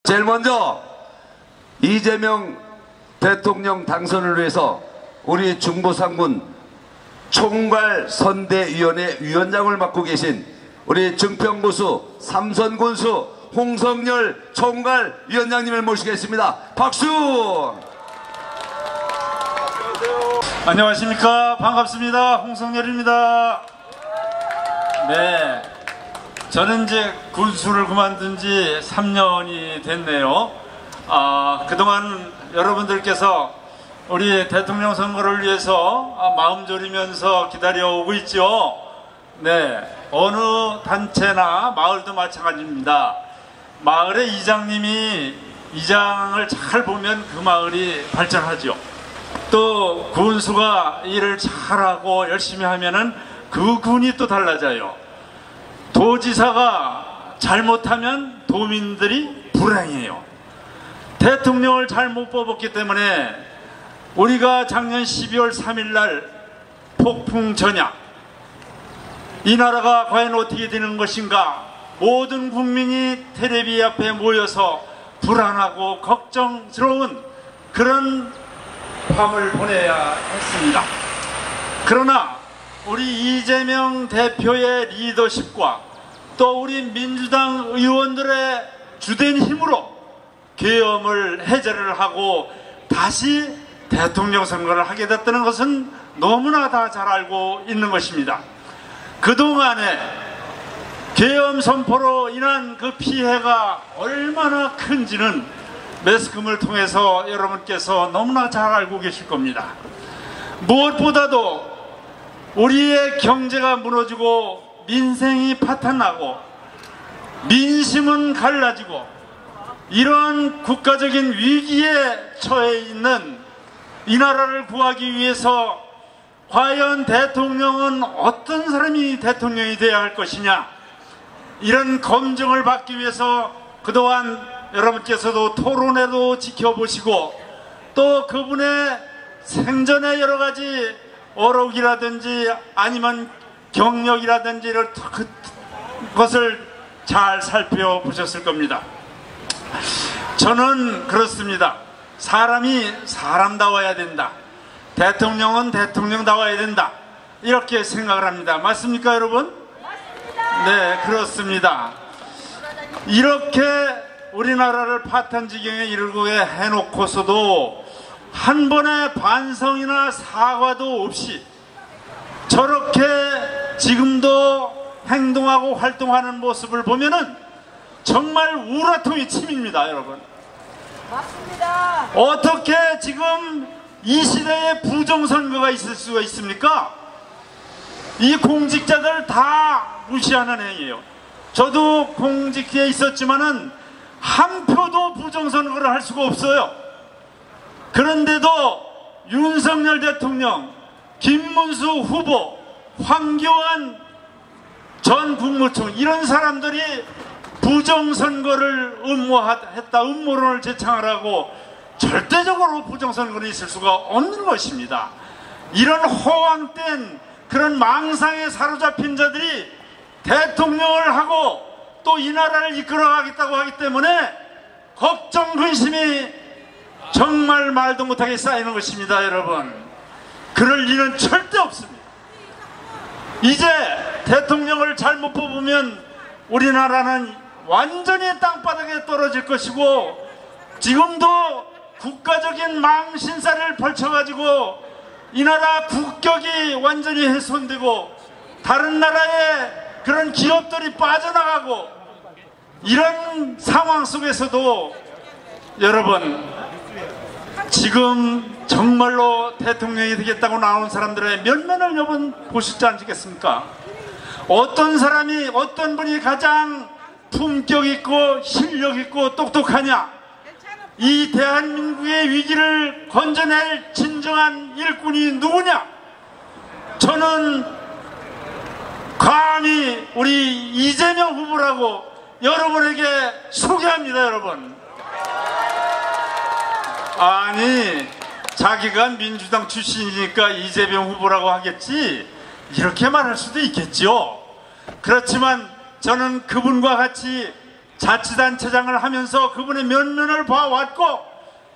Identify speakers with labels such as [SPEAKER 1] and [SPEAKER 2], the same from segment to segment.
[SPEAKER 1] 제일 먼저 이재명 대통령 당선을 위해서 우리 중부상군 총괄선대위원회 위원장을 맡고 계신 우리 증평고수 삼선군수 홍성열 총괄위원장님을 모시겠습니다. 박수!
[SPEAKER 2] 안녕하십니까. 반갑습니다. 홍성열입니다. 네, 저는 이제 군수를 그만둔 지 3년이 됐네요. 그동안 여러분들께서 우리 대통령 선거를 위해서 마음 졸이면서 기다려오고 있죠. 네, 어느 단체나 마을도 마찬가지입니다. 마을의 이장님이 이장을 잘 보면 그 마을이 발전하죠. 또 군수가 일을 잘하고 열심히 하면은 그 군이 또 달라져요. 도지사가 잘못하면 도민들이 불행해요. 대통령을 잘못 뽑았기 때문에 우리가 작년 12월 3일 날 폭풍 전야, 이 나라가 과연 어떻게 되는 것인가, 모든 국민이 텔레비 앞에 모여서 불안하고 걱정스러운 그런 밤을 보내야 했습니다. 그러나 우리 이재명 대표의 리더십과 또 우리 민주당 의원들의 주된 힘으로 계엄을 해제를 하고 다시 대통령 선거를 하게 됐다는 것은 너무나 다 잘 알고 있는 것입니다. 그동안에 계엄 선포로 인한 그 피해가 얼마나 큰지는 매스컴을 통해서 여러분께서 너무나 잘 알고 계실 겁니다. 무엇보다도 우리의 경제가 무너지고 민생이 파탄나고 민심은 갈라지고 이러한 국가적인 위기에 처해 있는 이 나라를 구하기 위해서 과연 대통령은 어떤 사람이 대통령이 되어야 할 것이냐, 이런 검증을 받기 위해서 그동안 여러분께서도 토론회도 지켜보시고 또 그분의 생전의 여러 가지 어록이라든지 아니면 경력이라든지 이런 것을 잘 살펴보셨을 겁니다. 저는 그렇습니다. 사람이 사람다워야 된다. 대통령은 대통령다워야 된다. 이렇게 생각을 합니다. 맞습니까, 여러분? 맞습니다. 네, 그렇습니다. 이렇게 우리나라를 파탄지경에 이르고 해놓고서도 한 번의 반성이나 사과도 없이 저렇게 지금도 행동하고 활동하는 모습을 보면은 정말 우라통이 침입니다, 여러분. 맞습니다. 어떻게 지금 이 시대에 부정선거가 있을 수가 있습니까? 이 공직자들 다 무시하는 행위예요. 저도 공직에 있었지만은 한 표도 부정선거를 할 수가 없어요. 그런데도 윤석열 대통령, 김문수 후보, 황교안 전 국무총 이런 사람들이 부정선거를 음모했다, 음모론을 제창을 하고 절대적으로 부정선거는 있을 수가 없는 것입니다. 이런 허황된 그런 망상에 사로잡힌 자들이 대통령을 하고 또 이 나라를 이끌어가겠다고 하기 때문에 걱정, 근심이 정말 말도 못하게 쌓이는 것입니다, 여러분. 그럴 일은 절대 없습니다. 이제 대통령을 잘못 뽑으면 우리나라는 완전히 땅바닥에 떨어질 것이고, 지금도 국가적인 망신살을 벌쳐가지고 이 나라 국격이 완전히 훼손되고 다른 나라의 그런 기업들이 빠져나가고, 이런 상황 속에서도 여러분, 지금 정말로 대통령이 되겠다고 나온 사람들의 면면을 여러분 보시지 않겠습니까? 어떤 사람이, 어떤 분이 가장 품격 있고 실력 있고 똑똑하냐, 이 대한민국의 위기를 건져낼 진정한 일꾼이 누구냐? 저는 감히 우리 이재명 후보라고 여러분에게 소개합니다, 여러분. 아니, 자기가 민주당 출신이니까 이재명 후보라고 하겠지, 이렇게 말할 수도 있겠죠. 그렇지만 저는 그분과 같이 자치단체장을 하면서 그분의 면면을 봐왔고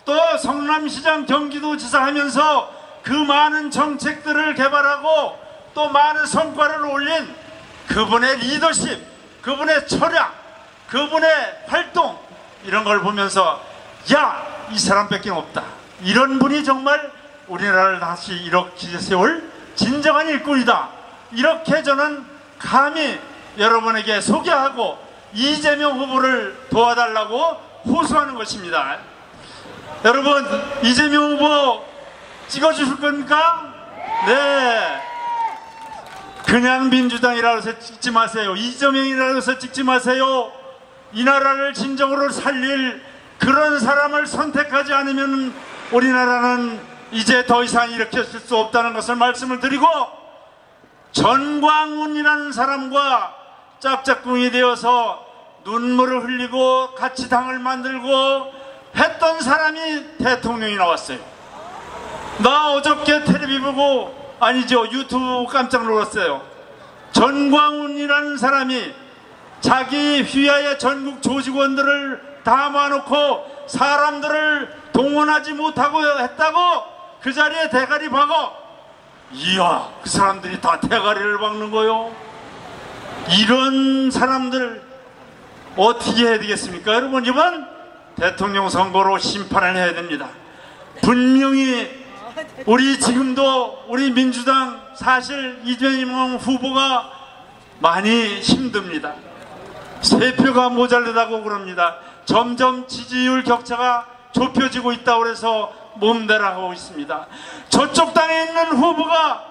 [SPEAKER 2] 또 성남시장 경기도지사 하면서 그 많은 정책들을 개발하고 또 많은 성과를 올린 그분의 리더십, 그분의 철학, 그분의 활동 이런 걸 보면서 야, 이 사람밖에 없다. 이런 분이 정말 우리나라를 다시 이렇게 세울 진정한 일꾼이다. 이렇게 저는 감히 여러분에게 소개하고 이재명 후보를 도와달라고 호소하는 것입니다. 여러분, 이재명 후보 찍어주실 겁니까? 네. 그냥 민주당이라고 해서 찍지 마세요. 이재명이라고 해서 찍지 마세요. 이 나라를 진정으로 살릴 그런 사람을 선택하지 않으면 우리나라는 이제 더 이상 일으킬 수 없다는 것을 말씀을 드리고, 전광훈이라는 사람과 짝짝꿍이 되어서 눈물을 흘리고 같이 당을 만들고 했던 사람이 대통령이 나왔어요. 나 어저께 텔레비 보고, 아니죠, 유튜브 보고 깜짝 놀랐어요. 전광훈이라는 사람이 자기 휘하의 전국 조직원들을 다 모아놓고 사람들을 동원하지 못하고 했다고 그 자리에 대가리 박어. 이야, 그 사람들이 다 대가리를 박는 거요. 이런 사람들 어떻게 해야 되겠습니까? 여러분, 이번 대통령 선거로 심판을 해야 됩니다. 분명히 우리 지금도 우리 민주당 사실 이재명 후보가 많이 힘듭니다. 세 표가 모자르다고 그럽니다. 점점 지지율 격차가 좁혀지고 있다고 해서 몸대라하고 있습니다. 저쪽 당에 있는 후보가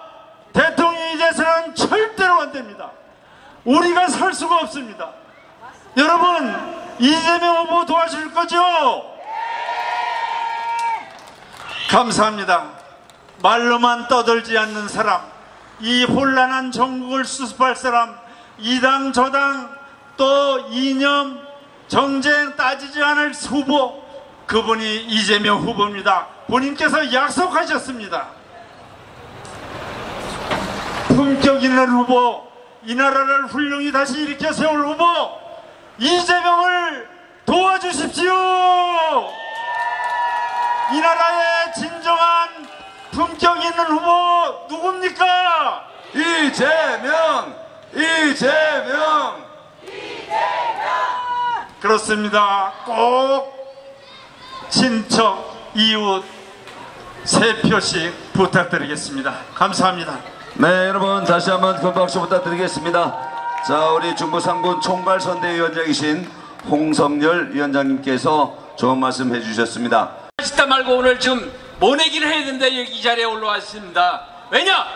[SPEAKER 2] 대통령이 돼서는 절대로 안 됩니다. 우리가 살 수가 없습니다. 여러분, 이재명 후보 도와줄 거죠? 감사합니다. 말로만 떠들지 않는 사람, 이 혼란한 전국을 수습할 사람, 이당 저당 또 이념 정쟁 따지지 않을 후보, 그분이 이재명 후보입니다. 본인께서 약속하셨습니다. 품격 있는 후보, 이 나라를 훌륭히 다시 일으켜 세울 후보 이재명을 도와주십시오. 이 나라의 진정한 품격 있는 후보 누굽니까?
[SPEAKER 1] 이재명! 이재명!
[SPEAKER 2] 그렇습니다. 꼭 친척, 이웃 3표씩 부탁드리겠습니다. 감사합니다.
[SPEAKER 1] 네, 여러분 다시 한번 큰 박수 부탁드리겠습니다. 자, 우리 중부상군 총괄선대위원장이신 홍성열 위원장님께서 좋은 말씀 해주셨습니다.
[SPEAKER 3] 하시다 말고 오늘 지금 모내기를 해야 된다, 여기 자리에 올라왔습니다. 왜냐?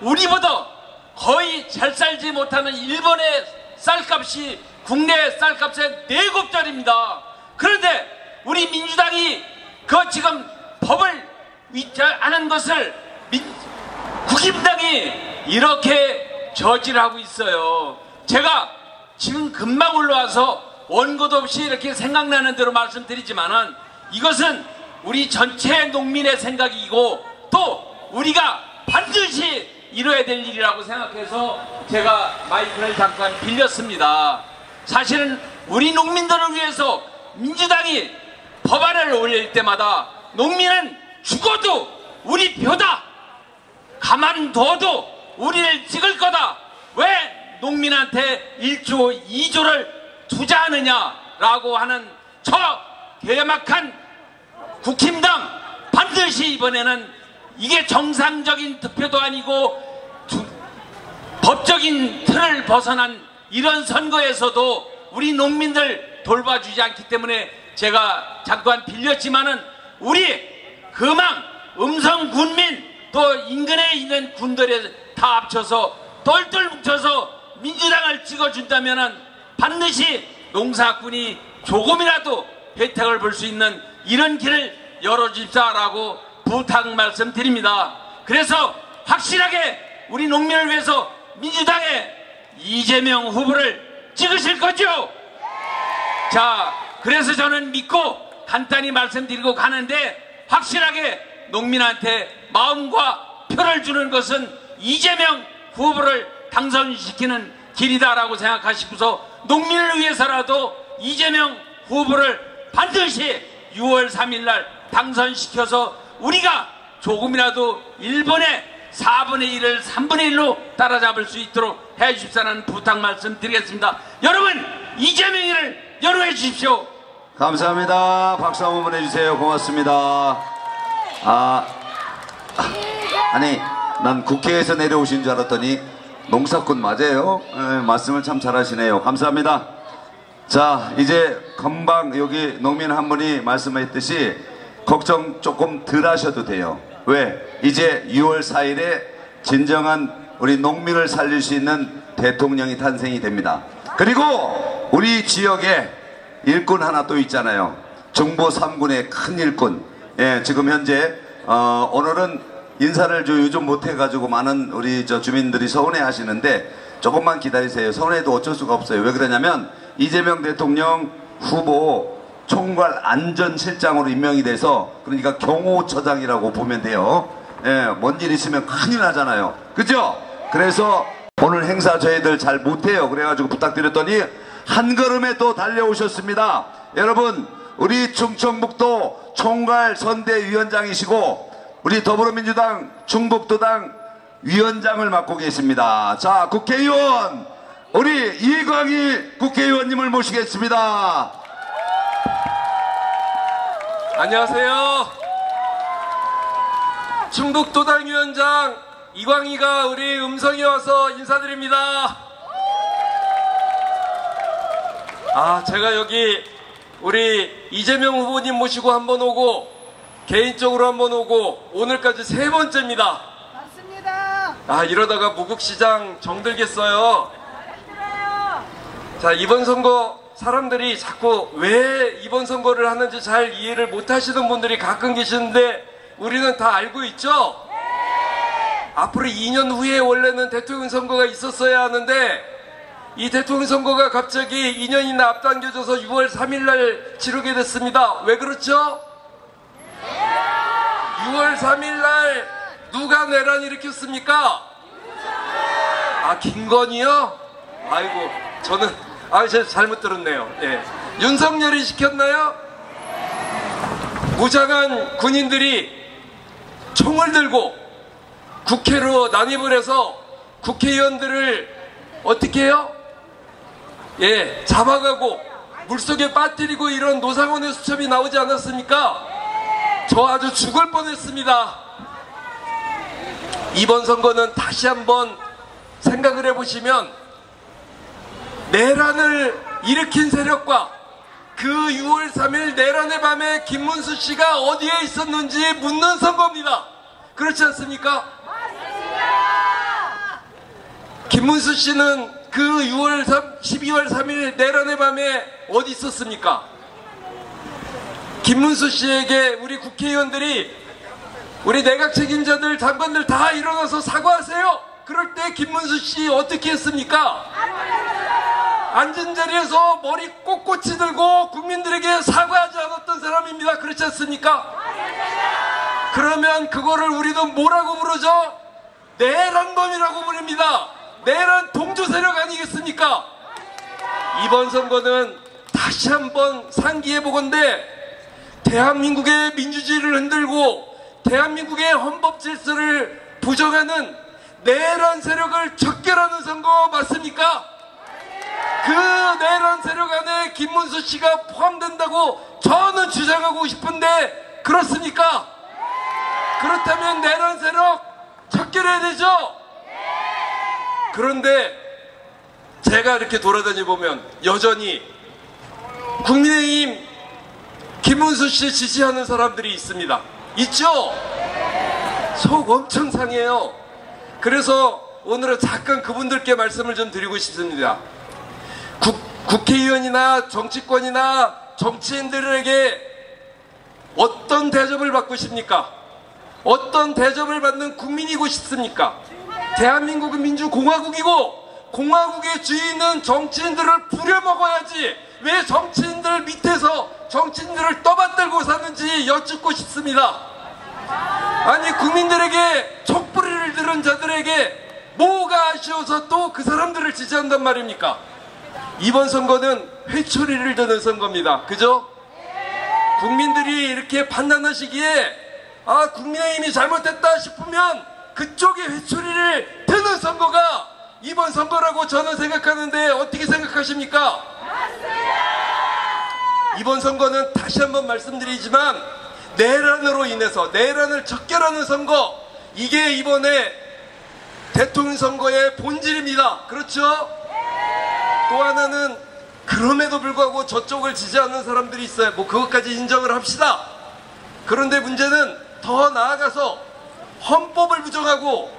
[SPEAKER 3] 우리보다 거의 잘 살지 못하는 일본의 쌀값이 국내 쌀값의 4곱짜리입니다. 그런데 우리 민주당이 그 지금 법을 위반하는 것을 국힘당이 이렇게 저질하고 있어요. 제가 지금 금방 올라와서 원고도 없이 이렇게 생각나는 대로 말씀드리지만은 이것은 우리 전체 농민의 생각이고 또 우리가 반드시 이뤄야 될 일이라고 생각해서 제가 마이크를 잠깐 빌렸습니다. 사실은 우리 농민들을 위해서 민주당이 법안을 올릴 때마다 농민은 죽어도 우리 표다, 가만둬도 우리를 찍을 거다, 왜 농민한테 1조 2조를 투자하느냐라고 하는 저 개막한 국힘당, 반드시 이번에는 이게 정상적인 득표도 아니고 법적인 틀을 벗어난 이런 선거에서도 우리 농민들 돌봐주지 않기 때문에 제가 잠깐 빌렸지만은 우리 금왕, 음성 군민 또 인근에 있는 군들에 다 합쳐서 똘똘 뭉쳐서 민주당을 찍어준다면은 반드시 농사꾼이 조금이라도 혜택을 볼 수 있는 이런 길을 열어주십사라고 부탁 말씀드립니다. 그래서 확실하게 우리 농민을 위해서 민주당의 이재명 후보를 찍으실 거죠? 자, 그래서 저는 믿고 간단히 말씀드리고 가는데, 확실하게 농민한테 마음과 표를 주는 것은 이재명 후보를 당선시키는 길이다라고 생각하시고서 농민을 위해서라도 이재명 후보를 반드시 6월 3일 날 당선시켜서 우리가 조금이라도 일본의 4분의 1을 3분의 1로 따라잡을 수 있도록 해주십사는 부탁 말씀드리겠습니다. 여러분, 이재명이를 연호해 주십시오.
[SPEAKER 1] 감사합니다. 박수 한번 보내주세요. 고맙습니다. 아니, 난 국회에서 내려오신 줄 알았더니 농사꾼 맞아요. 말씀을 참 잘하시네요. 감사합니다. 자, 이제 금방 여기 농민 한 분이 말씀했듯이 걱정 조금 덜 하셔도 돼요. 왜? 이제 6월 4일에 진정한 우리 농민을 살릴 수 있는 대통령이 탄생이 됩니다. 그리고 우리 지역에 일꾼 하나 또 있잖아요. 정보 3군의 큰 일꾼. 예, 지금 현재 오늘은 인사를 요즘 못해가지고 많은 우리 주민들이 서운해 하시는데 조금만 기다리세요. 서운해도 어쩔 수가 없어요. 왜 그러냐면 이재명 대통령 후보 총괄 안전실장으로 임명이 돼서, 그러니까 경호처장이라고 보면 돼요. 예, 뭔 일 있으면 큰일 나잖아요. 그죠? 그래서 오늘 행사 저희들 잘 못해요. 그래가지고 부탁드렸더니 한 걸음에 또 달려오셨습니다. 여러분, 우리 충청북도 총괄 선대위원장이시고 우리 더불어민주당 충북도당 위원장을 맡고 계십니다. 자, 국회의원 우리 이광희 국회의원님을 모시겠습니다.
[SPEAKER 4] 안녕하세요. 충북도당 위원장 이광희가 우리 음성에 와서 인사드립니다. 제가 여기 우리 이재명 후보님 모시고 한번 오고 개인적으로 한번 오고 오늘까지 3번째입니다.
[SPEAKER 5] 맞습니다.
[SPEAKER 4] 이러다가 무국시장 정들겠어요. 자, 이번 선거 사람들이 자꾸 왜 이번 선거를 하는지 잘 이해를 못 하시는 분들이 가끔 계시는데 우리는 다 알고 있죠? 앞으로 2년 후에 원래는 대통령 선거가 있었어야 하는데 이 대통령 선거가 갑자기 2년이나 앞당겨져서 6월 3일 날 치르게 됐습니다. 왜 그렇죠? 6월 3일 날 누가 내란 일으켰습니까? 김건희요? 아이고, 저는 제가 잘못 들었네요. 예. 윤석열이 시켰나요? 무장한 군인들이 총을 들고 국회로 난입을 해서 국회의원들을 어떻게 해요? 예, 잡아가고 물속에 빠뜨리고 이런 노상원의 수첩이 나오지 않았습니까? 저 아주 죽을 뻔했습니다. 이번 선거는 다시 한번 생각을 해보시면 내란을 일으킨 세력과 그 6월 3일 내란의 밤에 김문수 씨가 어디에 있었는지 묻는 선거입니다. 그렇지 않습니까? 김문수 씨는 그 12월 3일 내란의 밤에 어디 있었습니까? 김문수 씨에게 우리 국회의원들이 우리 내각 책임자들 장관들 다 일어나서 사과하세요. 그럴 때 김문수 씨 어떻게 했습니까? 앉은 자리에서 머리 꼿꼿이 들고 국민들에게 사과하지 않았던 사람입니다. 그렇지 않습니까? 그러면 그거를 우리도 뭐라고 부르죠? 내란범이라고 부릅니다. 내란 동조 세력 아니겠습니까? 이번 선거는 다시 한번 상기해보건대 대한민국의 민주주의를 흔들고 대한민국의 헌법 질서를 부정하는 내란 세력을 척결하는 선거 맞습니까? 그 내란 세력 안에 김문수 씨가 포함된다고 저는 주장하고 싶은데 그렇습니까? 그렇다면 내란 세력 척결해야 되죠? 그런데 제가 이렇게 돌아다니 보면 여전히 국민의힘 김문수 씨 지지하는 사람들이 있습니다. 있죠? 속 엄청 상해요. 그래서 오늘은 잠깐 그분들께 말씀을 좀 드리고 싶습니다. 국회의원이나 정치권이나 정치인들에게 어떤 대접을 받고 싶습니까? 어떤 대접을 받는 국민이고 싶습니까? 대한민국은 민주공화국이고 공화국의 주인은 정치인들을 부려먹어야지 왜 정치인들 밑에서 정치인들을 떠받들고 사는지 여쭙고 싶습니다. 아니, 국민들에게 촛불을 들은 자들에게 뭐가 아쉬워서 또 그 사람들을 지지한단 말입니까? 이번 선거는 회초리를 드는 선거입니다. 그죠? 국민들이 이렇게 판단하시기에 국민의힘이 잘못했다 싶으면 그쪽에 회초리를 드는 선거가 이번 선거라고 저는 생각하는데 어떻게 생각하십니까? 이번 선거는 다시 한번 말씀드리지만 내란으로 인해서 내란을 척결하는 선거, 이게 이번에 대통령 선거의 본질입니다. 그렇죠? 또 하나는 그럼에도 불구하고 저쪽을 지지하는 사람들이 있어요. 뭐 그것까지 인정을 합시다. 그런데 문제는 더 나아가서 헌법을 부정하고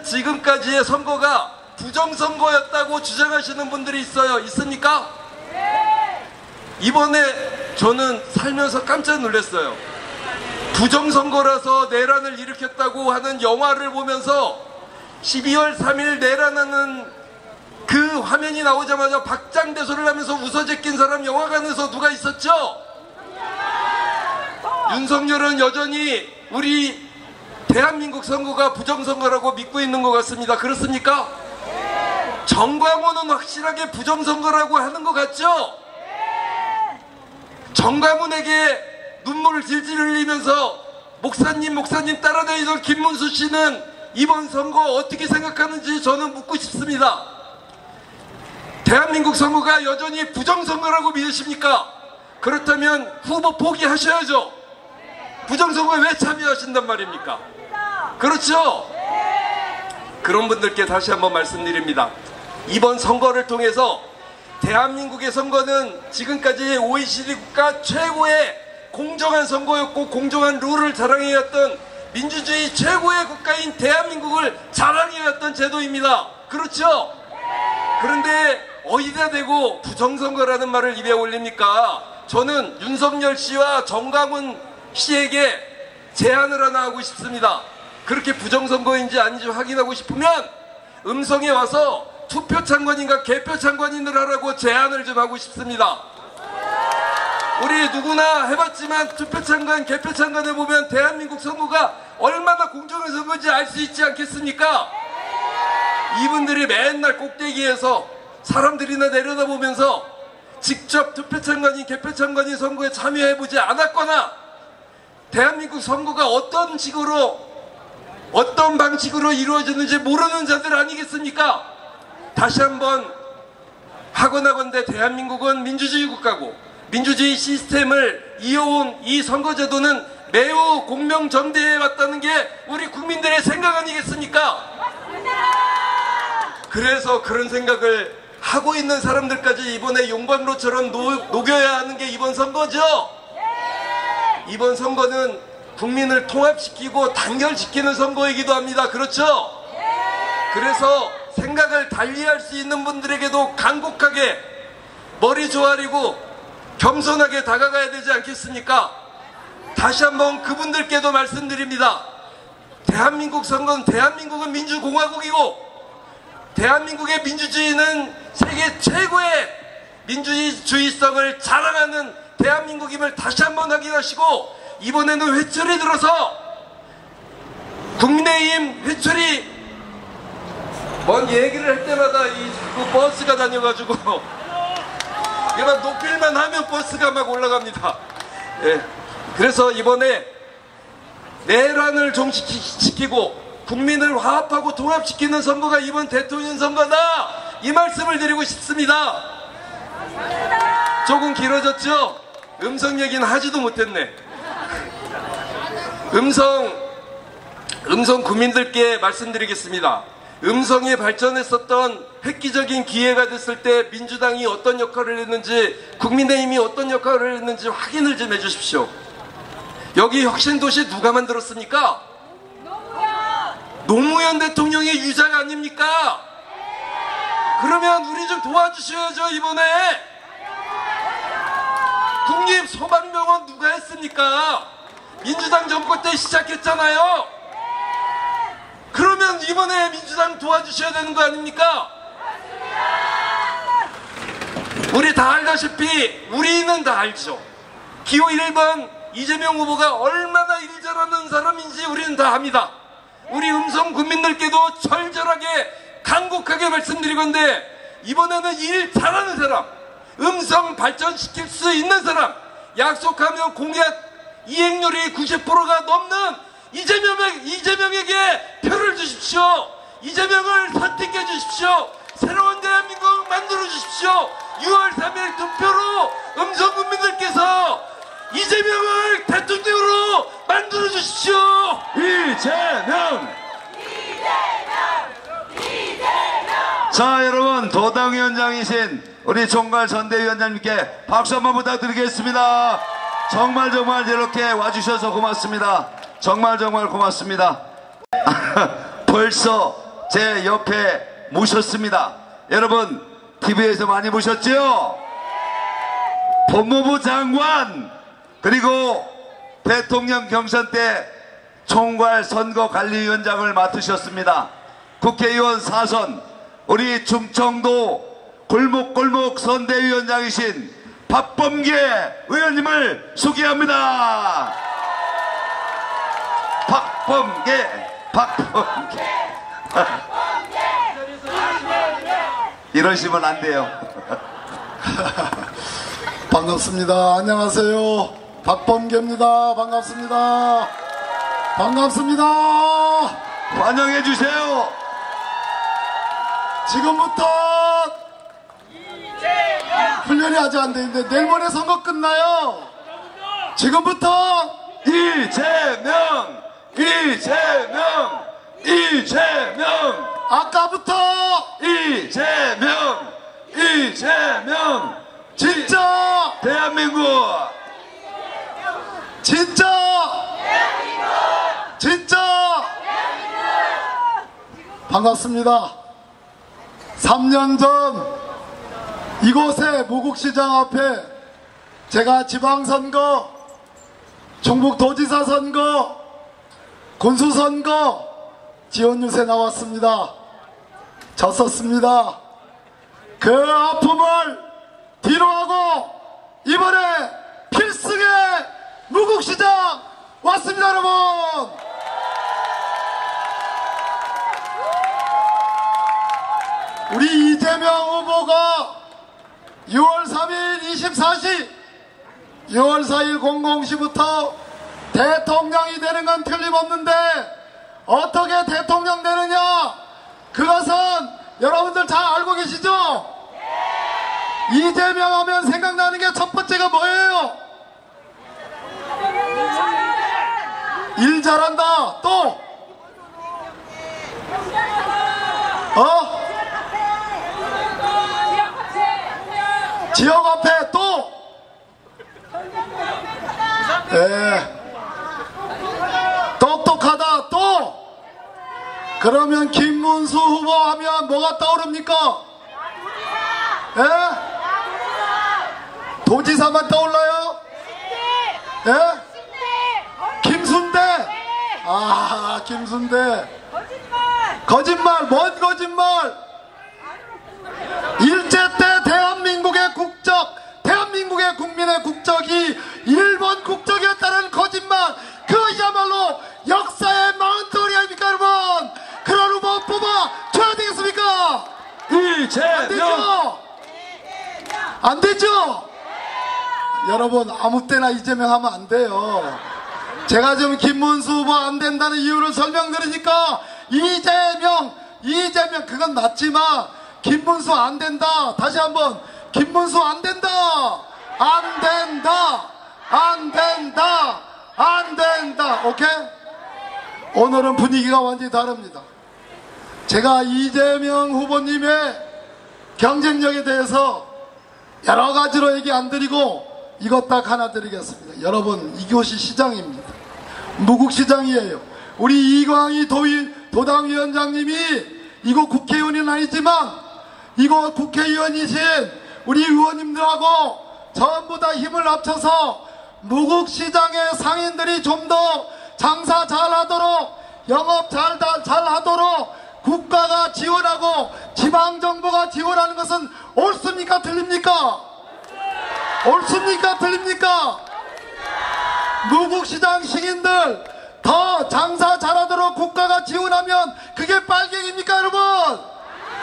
[SPEAKER 4] 지금까지의 선거가 부정선거였다고 주장하시는 분들이 있어요. 있습니까? 이번에 저는 살면서 깜짝 놀랐어요. 부정선거라서 내란을 일으켰다고 하는 영화를 보면서 12월 3일 내란하는 그 화면이 나오자마자 박장대소를 하면서 웃어제낀 사람 영화관에서 누가 있었죠? 윤석열은 여전히 우리 대한민국 선거가 부정선거라고 믿고 있는 것 같습니다. 그렇습니까? 정광훈은 확실하게 부정선거라고 하는 것 같죠? 정광훈에게 눈물을 질질 흘리면서 목사님 따라다니던 김문수 씨는 이번 선거 어떻게 생각하는지 저는 묻고 싶습니다. 대한민국 선거가 여전히 부정선거라고 믿으십니까? 그렇다면 후보 포기하셔야죠. 부정선거에 왜 참여하신단 말입니까? 그렇죠? 그런 분들께 다시 한번 말씀드립니다. 이번 선거를 통해서 대한민국의 선거는 지금까지 OECD 국가 최고의 공정한 선거였고 공정한 룰을 자랑해왔던 민주주의 최고의 국가인 대한민국을 자랑해왔던 제도입니다. 그렇죠? 그런데 어디다 대고 부정선거라는 말을 입에 올립니까? 저는 윤석열 씨와 정광훈 씨에게 제안을 하나 하고 싶습니다. 그렇게 부정선거인지 아닌지 확인하고 싶으면 음성에 와서 투표창관인가 개표창관인을 하라고 제안을 좀 하고 싶습니다. 우리 누구나 해봤지만 투표창관, 개표창관을 보면 대한민국 선거가 얼마나 공정한 선거인지 알 수 있지 않겠습니까? 이분들이 맨날 꼭대기에서 사람들이나 내려다보면서 직접 투표창관인, 개표창관인 선거에 참여해보지 않았거나 대한민국 선거가 어떤 식으로 어떤 방식으로 이루어졌는지 모르는 자들 아니겠습니까? 다시 한번 하거나건대 대한민국은 민주주의 국가고 민주주의 시스템을 이어온 이 선거제도는 매우 공명정대해 왔다는 게 우리 국민들의 생각 아니겠습니까? 그래서 그런 생각을 하고 있는 사람들까지 이번에 용광로처럼 녹여야 하는 게 이번 선거죠? 이번 선거는 국민을 통합시키고 단결시키는 선거이기도 합니다. 그렇죠? 그래서 생각을 달리할 수 있는 분들에게도 간곡하게 머리 조아리고 겸손하게 다가가야 되지 않겠습니까? 다시 한번 그분들께도 말씀드립니다. 대한민국 선거는 대한민국은 민주공화국이고 대한민국의 민주주의는 세계 최고의 민주주의성을 자랑하는 대한민국임을 다시 한번 확인하시고 이번에는 회초리 들어서 국민의힘 회초리 뭔 얘기를 할 때마다 이 자꾸 버스가 다녀가지고 이만 높일만 하면 버스가 막 올라갑니다. 예. 그래서 이번에 내란을 종식시키고 국민을 화합하고 통합시키는 선거가 이번 대통령 선거다, 이 말씀을 드리고 싶습니다. 조금 길어졌죠? 음성 얘기는 하지도 못했네. 음성 국민들께 말씀드리겠습니다. 음성이 발전했었던 획기적인 기회가 됐을 때 민주당이 어떤 역할을 했는지, 국민의힘이 어떤 역할을 했는지 확인을 좀 해주십시오. 여기 혁신도시 누가 만들었습니까? 노무현 대통령의 유작 아닙니까? 그러면 우리 좀 도와주셔야죠. 이번에 국립소방병원 누가 했습니까? 민주당 정권 때 시작했잖아요. 그러면 이번에 민주당 도와주셔야 되는 거 아닙니까? 우리 다 알다시피, 우리는 다 알죠. 기호 1번 이재명 후보가 얼마나 일 잘하는 사람인지 우리는 다 압니다. 우리 음성 국민들께도 절절하게 간곡하게 말씀드리건데 이번에는 일 잘하는 사람, 음성 발전시킬 수 있는 사람, 약속하면 공약 이행률이 90%가 넘는 이재명에게 표를 주십시오. 이재명을 선택해 주십시오. 새로운 대한민국 만들어 주십시오. 6월 3일 투표로 음성 국민들께서 이재명을 대통령으로 만들어 주십시오.
[SPEAKER 1] 이재명! 자, 여러분, 도당위원장이신 우리 총괄 선대위원장님께 박수 한번 부탁드리겠습니다. 정말 이렇게 와주셔서 고맙습니다. 정말 고맙습니다. 벌써 제 옆에 모셨습니다. 여러분, TV에서 많이 보셨죠? 법무부 장관, 그리고 대통령 경선 때 총괄 선거관리위원장을 맡으셨습니다. 국회의원 4선, 우리 충청도 골목골목 선대위원장이신 박범계 의원님을 소개합니다. 박범계. 이러시면 안 돼요.
[SPEAKER 6] 반갑습니다. 안녕하세요. 박범계입니다. 반갑습니다.
[SPEAKER 1] 환영해 주세요.
[SPEAKER 6] 지금부터 훈련이 아직 안 되는데 내일 모레 선거 끝나요. 지금부터
[SPEAKER 1] 이재명.
[SPEAKER 6] 아까부터
[SPEAKER 1] 이재명.
[SPEAKER 6] 진짜 반갑습니다. 3년 전 이곳에 무국시장 앞에 제가 지방선거, 충북도지사 선거, 군수선거 지원유세 나왔습니다. 졌었습니다. 그 아픔을 뒤로하고 이번에 필승의 무국시장 왔습니다. 여러분, 우리 이재명 후보가 6월 3일 24시 6월 4일 00시부터 대통령이 되는 건 틀림없는데 어떻게 대통령 되느냐, 그것은 여러분들 잘 알고 계시죠? 이재명 하면 생각나는 게 첫 번째가 뭐예요? 일 잘한다. 또 지역 화폐. 또 똑똑하다. 또 그러면 김문수 후보 하면 뭐가 떠오릅니까? 도지사만 떠올라요? 김순대. 김순대. 거짓말. 뭔 거짓말? 일제 때 대한민국의 국적, 대한민국의 국민의 국적이 일본 국적이었다는 거짓말, 그것이야말로 역사의 마흔돌이 아닙니까 여러분? 그런 후보 뽑아줘야 되겠습니까?
[SPEAKER 1] 이재명.
[SPEAKER 6] 안 되죠? 여러분, 아무 때나 이재명 하면 안 돼요. 제가 지금 김문수 후보 안 된다는 이유를 설명드리니까 이재명 그건 맞지만 김문수 안 된다. 다시 한번, 김문수 안 된다. 오케이? 오늘은 분위기가 완전히 다릅니다. 제가 이재명 후보님의 경쟁력에 대해서 여러 가지로 얘기 안 드리고 이것 딱 하나 드리겠습니다. 여러분, 이곳이 시장입니다. 무국시장이에요. 우리 이광희 도당위원장님이 이곳 국회의원은 아니지만 이곳 국회의원이신 우리 의원님들하고 전부 다 힘을 합쳐서 무국시장의 상인들이 좀 더 장사 잘하도록, 영업 잘하도록 국가가 지원하고 지방정부가 지원하는 것은 옳습니까? 틀립니까? 옳습니까? 틀립니까? 무국시장 시민들 더 장사 잘하도록 국가가 지원하면 그게 빨갱입니까 여러분?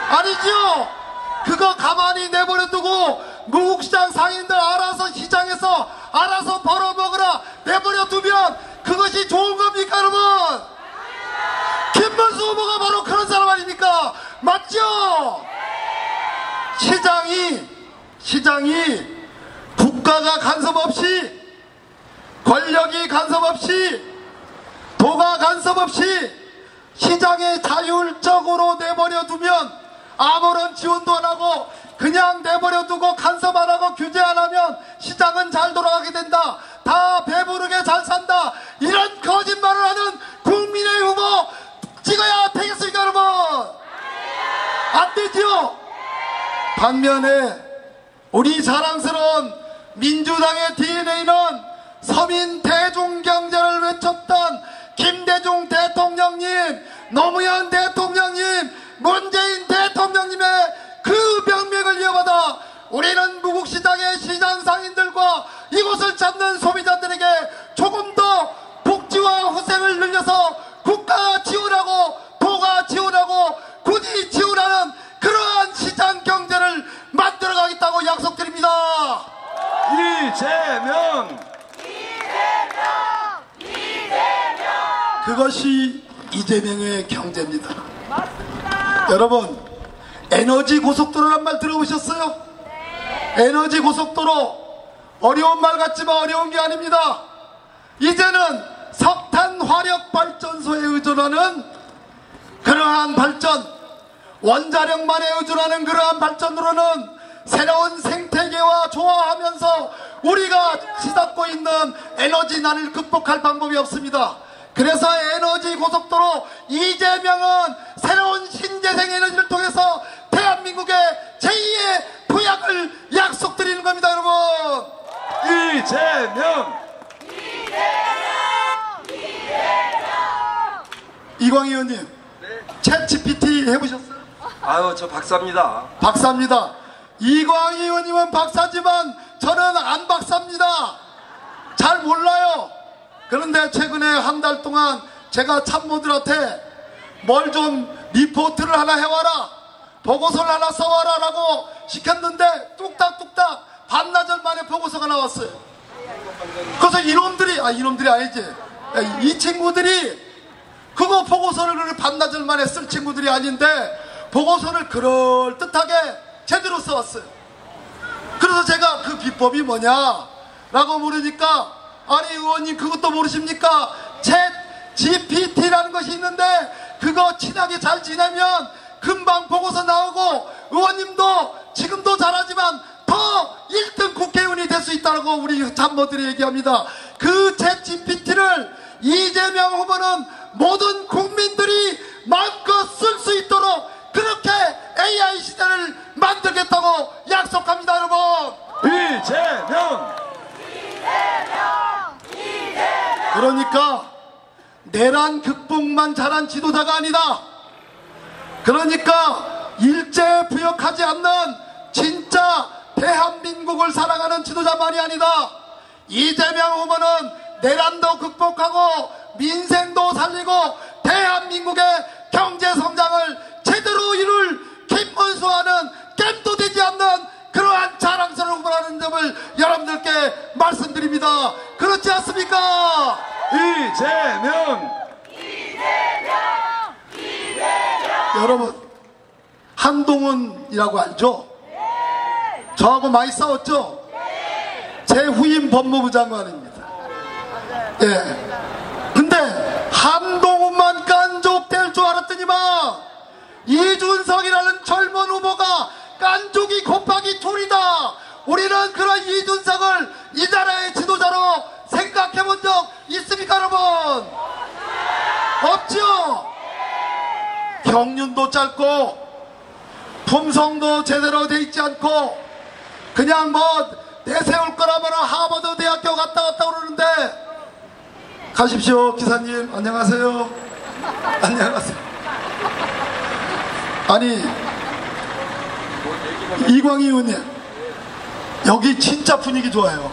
[SPEAKER 6] 아니죠? 그거 가만히 내버려두고 무국시장 상인들 알아서 시장에서 알아서 벌어먹으라 내버려두면 그것이 좋은 겁니까 여러분? 김문수 후보가 바로 그런 사람 아닙니까? 맞죠? 시장이 국가가 간섭 없이, 권력이 간섭 없이, 도가 간섭 없이 시장에 자율적으로 내버려두면 아무런 지원도 안 하고 그냥 내버려두고 간섭 안 하고 규제 안 하면 시장은 잘 돌아가게 된다, 다 배부르게 잘 산다, 이런 거짓말을 하는 국민의 후보 찍어야 되겠습니까 여러분? 안 되죠? 반면에 우리 자랑스러운 민주당의 DNA는 서민 대중경제를 외쳤던 김대중 대통령님, 노무현 대통령님, 문재인 대통령님의 그 명맥을 이어받아 우리는 무국시장의 시장 상인들과 이곳을 찾는 소비자들에게 조금 더 복지와 후생을 늘려서 국가가 지원하고 도가 지원하고 군이 지원하는 그러한 시장 경제를 만들어가겠다고 약속드립니다.
[SPEAKER 1] 이재명!
[SPEAKER 6] 그것이 이재명의 경제입니다. 여러분, 에너지 고속도로란 말 들어보셨어요? 에너지 고속도로, 어려운 말 같지만 어려운 게 아닙니다. 이제는 석탄 화력 발전소에 의존하는 그러한 발전, 원자력만에 의존하는 그러한 발전으로는 새로운 생태계와 조화하면서 우리가 치닫고 있는 에너지난을 극복할 방법이 없습니다. 그래서 에너지 고속도로 이재명은 새로운 신재생 에너지를 통해서 대한민국의 제2의 도약을 약속드리는 겁니다 여러분.
[SPEAKER 1] 이재명!
[SPEAKER 6] 이광희 의원님, 챗 GPT 해보셨어요?
[SPEAKER 4] 아유, 저 박사입니다.
[SPEAKER 6] 박사입니다. 이광희 의원님은 박사지만 저는 안 박사입니다. 잘 몰라요. 그런데 최근에 한 달 동안 제가 참모들한테 뭘 좀 리포트를 하나 해와라, 보고서를 하나 써와라 라고 시켰는데 뚝딱뚝딱 반나절 만에 보고서가 나왔어요. 그래서 이놈들이 아니지, 이 친구들이 그거 보고서를 반나절 만에 쓸 친구들이 아닌데 보고서를 그럴듯하게 제대로 써왔어요. 그래서 제가 그 비법이 뭐냐 라고 물으니까, 아니 의원님 그것도 모르십니까? 챗 GPT라는 것이 있는데 그거 친하게 잘 지내면 금방 보고서 나오고 의원님도 지금도 잘하지만 더 1등 국회의원이 될 수 있다고 우리 참모들이 얘기합니다. 그 챗 GPT를 이재명 후보는 모든 국민들이 마음껏 쓸 수 있도록 그렇게 AI 시대를 만들겠다고 약속합니다 여러분.
[SPEAKER 1] 이재명!
[SPEAKER 6] 그러니까 내란 극복만 잘한 지도자가 아니다. 그러니까 일제 부역하지 않는 진짜 대한민국을 사랑하는 지도자만이 아니다. 이재명 후보는 내란도 극복하고 민생도 살리고 대한민국의 경제 성장을 제대로 이룰 김문수와는 겜도 되지 않는 그러한 자랑스러운 후보라는 점을 여러분들께 말씀드립니다. 그렇지 않습니까?
[SPEAKER 1] 이재명!
[SPEAKER 6] 여러분, 한동훈이라고 알죠? 저하고 많이 싸웠죠? 제 후임 법무부 장관입니다. 예. 근데 한동훈만 깐족될 줄 알았더니만 이준석이라는 젊은 후보가 깐족이 곱하기 둘이다. 우리는 그런 이준석을 이 나라의 지도자로 생각해 본 적 있습니까 여러분? 없죠? 경륜도 짧고 품성도 제대로 돼 있지 않고 그냥 뭐 내세울 거라면 하버드 대학교 갔다 그러는데, 가십시오 기사님, 안녕하세요. 안녕하세요. 아니 이광희 의원님, 여기 진짜 분위기 좋아요.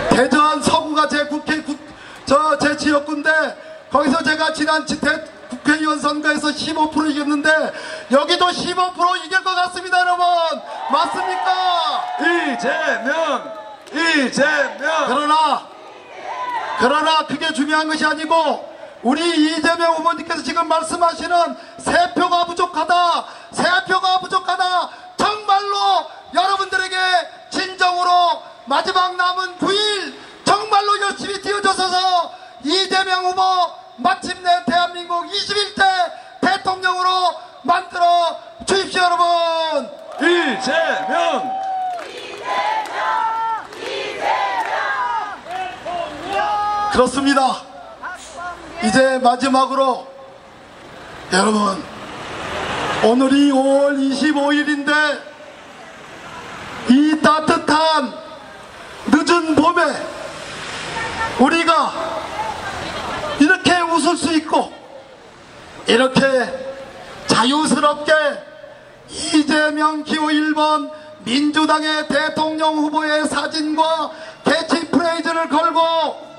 [SPEAKER 6] 대전 서구가 제 국회 제 지역구인데 거기서 제가 지난 국회의원 선거에서 15% 이겼는데 여기도 15% 이길 것 같습니다, 여러분. 맞습니까?
[SPEAKER 1] 이재명.
[SPEAKER 6] 그러나 그게 중요한 것이 아니고 우리 이재명 후보님께서 지금 말씀하시는 세 표가 부족하다, 정말로 여러분들에게 진정으로 마지막 남은 9일 정말로 열심히 뛰어줘서 이재명 후보 마침내 대한민국 21대 대통령으로 만들어 주십시오, 여러분.
[SPEAKER 1] 이재명.
[SPEAKER 6] 그렇습니다. 이제 마지막으로 여러분, 오늘이 5월 25일인데 이 따뜻한 늦은 봄에 우리가 이렇게 웃을 수 있고 이렇게 자유스럽게 이재명 기호 1번 민주당의 대통령 후보의 사진과 캐치프레이즈를 걸고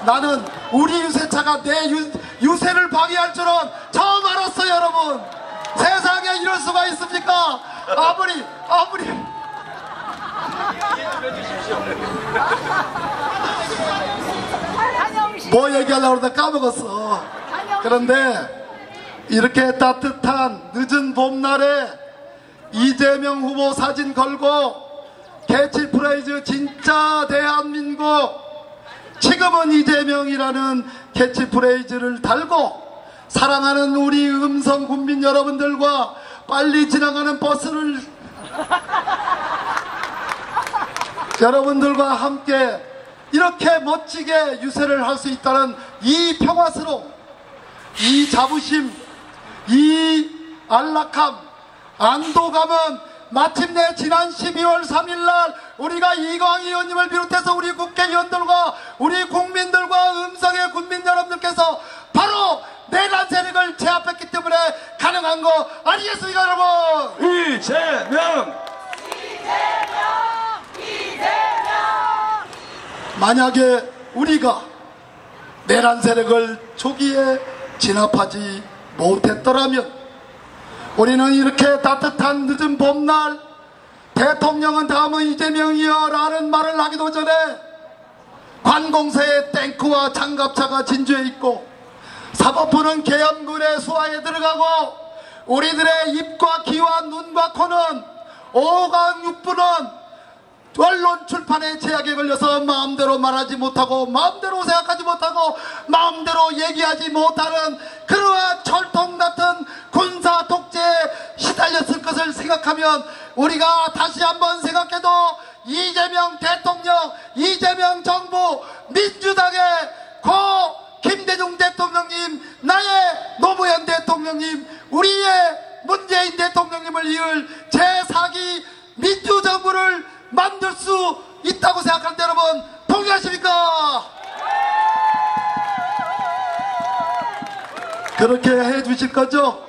[SPEAKER 6] 나는 우리 유세차가 내 유세를 방해할 줄은 처음 알았어요, 여러분. 세상에 이럴 수가 있습니까? 아무리 뭐 얘기하려고 그러다 까먹었어. 그런데 이렇게 따뜻한 늦은 봄날에 이재명 후보 사진 걸고 캐치프레이즈 진짜 대한민국, 지금은 이재명이라는 캐치프레이즈를 달고 사랑하는 우리 음성 국민 여러분들과 빨리 지나가는 버스를 여러분들과 함께 이렇게 멋지게 유세를 할 수 있다는 이 평화스러움, 이 자부심, 이 안락함, 안도감은 마침내 지난 12월 3일날 우리가 이광희 의원님을 비롯해서 우리 국회의원들과 우리 국민들과 음성의 국민 여러분들께서 바로 내란 세력을 제압했기 때문에 가능한 거 아니겠습니까, 여러분?
[SPEAKER 1] 이재명.
[SPEAKER 6] 만약에 우리가 내란 세력을 초기에 진압하지 못했더라면 우리는 이렇게 따뜻한 늦은 봄날 대통령은 다음은 이재명이여 라는 말을 하기도 전에 관공서에 탱크와 장갑차가 진주해 있고 사법부는 계엄군의 수하에 들어가고 우리들의 입과 귀와 눈과 코는 5강 6부는 언론 출판의 제약에 걸려서 마음대로 말하지 못하고 마음대로 생각하지 못하고 마음대로 얘기하지 못하는 그러한 철통 같은 군사 독재에 시달렸을 것을 생각하면 우리가 다시 한번 생각해도 이재명 대통령, 이재명 정부, 민주당의 고 김대중 대통령님, 나의 노무현 대통령님, 우리의 문재인 대통령님을 이을 제4기 민주정부를 만들 수 있다고 생각하는데 여러분 동의하십니까? 그렇게 해주실 거죠?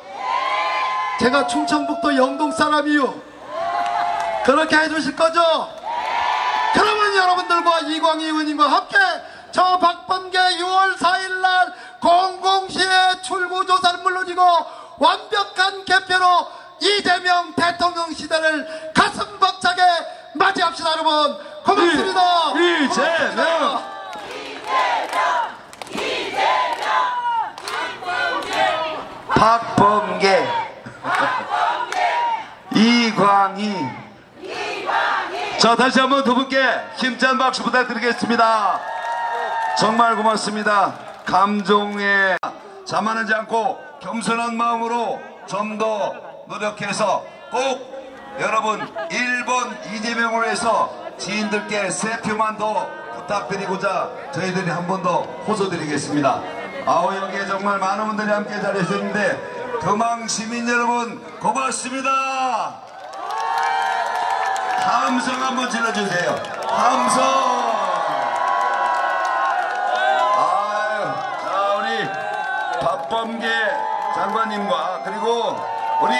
[SPEAKER 6] 제가 충청북도 영동 사람이요. 그렇게 해주실 거죠? 그러면 여러분들과 이광희 의원님과 함께 저 박범계 6월 4일날 공공시의 출구조사를 물론이고 완벽한 개표로 이재명 대통령 시대를 가슴 벅차게 맞이합시다, 여러분. 고맙습니다.
[SPEAKER 1] 이재명. 박범계. 이광희. 자, 다시 한번 두 분께 힘찬 박수 부탁드리겠습니다. 정말 고맙습니다. 감동에 자만하지 않고 겸손한 마음으로 좀 더 노력해서 꼭 여러분 1번 이재명을 위해서 지인들께 3표만 더 부탁드리고자 저희들이 한 번 더 호소드리겠습니다. 아우, 여기에 정말 많은 분들이 함께 자리하셨는데 금왕 시민 여러분 고맙습니다. 함성 한번 질러주세요. 함성. 아유, 자, 우리 박범계 장관님과 그리고 우리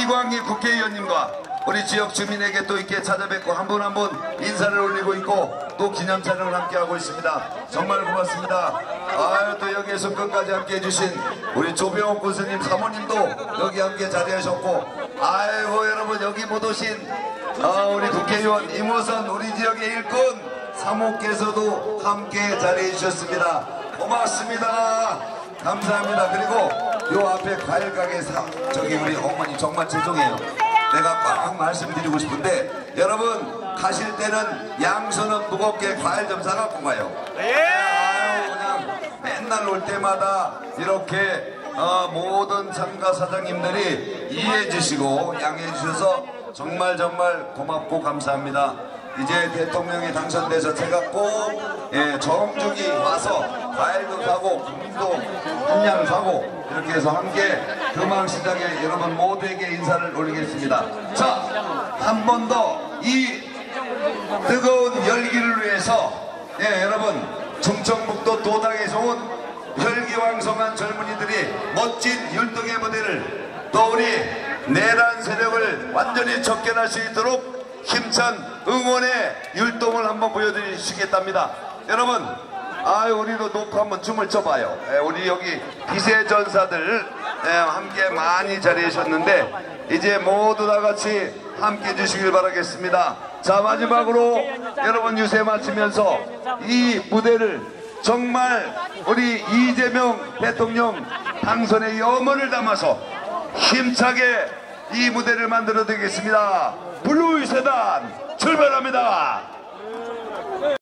[SPEAKER 1] 이광희 국회의원님과 우리 지역 주민에게 또 이렇게 찾아뵙고 한 분 한 분 인사를 올리고 있고 또 기념 촬영을 함께 하고 있습니다. 정말 고맙습니다. 아유, 또 여기에서 끝까지 함께 해주신 우리 조병옥 군수님 사모님도 여기 함께 자리하셨고, 아이고, 여러분, 여기 못 오신 우리 국회의원 임호선 우리 지역의 일꾼 사모께서도 함께 자리해 주셨습니다. 고맙습니다. 감사합니다. 그리고 요 앞에 과일 가게 저기 우리 어머니 정말 죄송해요. 내가 꽉 말씀드리고 싶은데, 여러분 가실 때는 양손은 무겁게 과일 좀 사갖고 가요. 아유, 그냥 맨날 올 때마다 이렇게 모든 참가 사장님들이 이해해 주시고 양해해 주셔서 정말 고맙고 감사합니다. 이제 대통령이 당선돼서 제가 꼭 정중히 와서 과일도 사고 국민도 한양 사고 이렇게 해서 함께 금왕시장에 여러분 모두에게 인사를 올리겠습니다. 자, 한 번 더 이 뜨거운 열기를 위해서 여러분 충청북도 도당에서 온 혈기왕성한 젊은이들이 멋진 율동의 무대를, 또 우리 내란 세력을 완전히 접견할 수 있도록 힘찬 응원의 율동을 한번 보여드리시겠답니다. 여러분, 우리도 놓고 한번 춤을 춰봐요. 우리 여기 기세전사들 함께 많이 자리하셨는데 이제 모두 다 같이 함께 해주시길 바라겠습니다. 자, 마지막으로 여러분 유세 마치면서 이 무대를 정말 우리 이재명 대통령 당선의 염원을 담아서 힘차게 이 무대를 만들어 드리겠습니다. 블루이 세단 출발합니다.